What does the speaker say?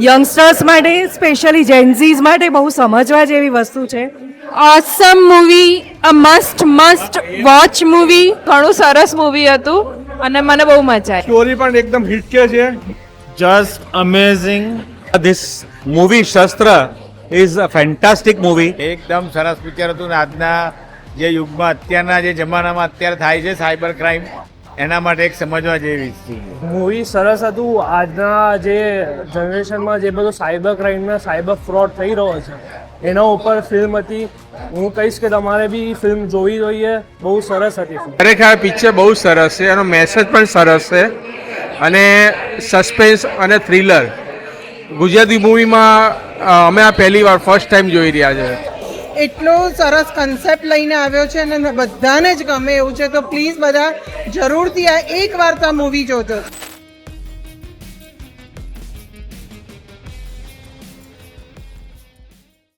Youngsters માટે specially જેન્ઝીઝ માટે બહુ સમજવા જેવી વસ્તુ છે. Awesome movie, a must watch movie. ઘણું સરસ મૂવી હતું અને મને બહુ મજા આવી. સ્ટોરી પણ એકદમ હિટ કે છે. Just amazing. This movie Shastra is a fantastic movie. એકદમ સરસ પિક્ચર હતું ને આજના જે યુગમાં અત્યારના જે જમાનામાં અત્યારે થાય છે સાયબર ક્રાઇમ એના માટે એક સમજવા જેવી છે. મૂવી સરસ હતું. આજના જે જનરેશનમાં જે બધું સાયબર ક્રાઇમના સાયબર ફ્રોડ થઈ રહ્યો છે એના ઉપર ફિલ્મ હતી. હું કહીશ કે તમારે બી ફિલ્મ જોવી જોઈએ. બહુ સરસ હતી. ખરેખર પિક્ચર બહુ સરસ છે, એનો મેસેજ પણ સરસ છે અને સસ્પેન્સ અને થ્રિલર. ગુજરાતી મૂવીમાં અમે આ પહેલી વાર ફર્સ્ટ ટાઈમ જોઈ રહ્યા છે. એટલો સરસ કન્સેપ્ટ લઈને આવ્યો છે અને બધાને જ ગમે એવું છે, તો પ્લીઝ બધા જરૂરથી આ એક વાર તો આ મૂવી જોજો.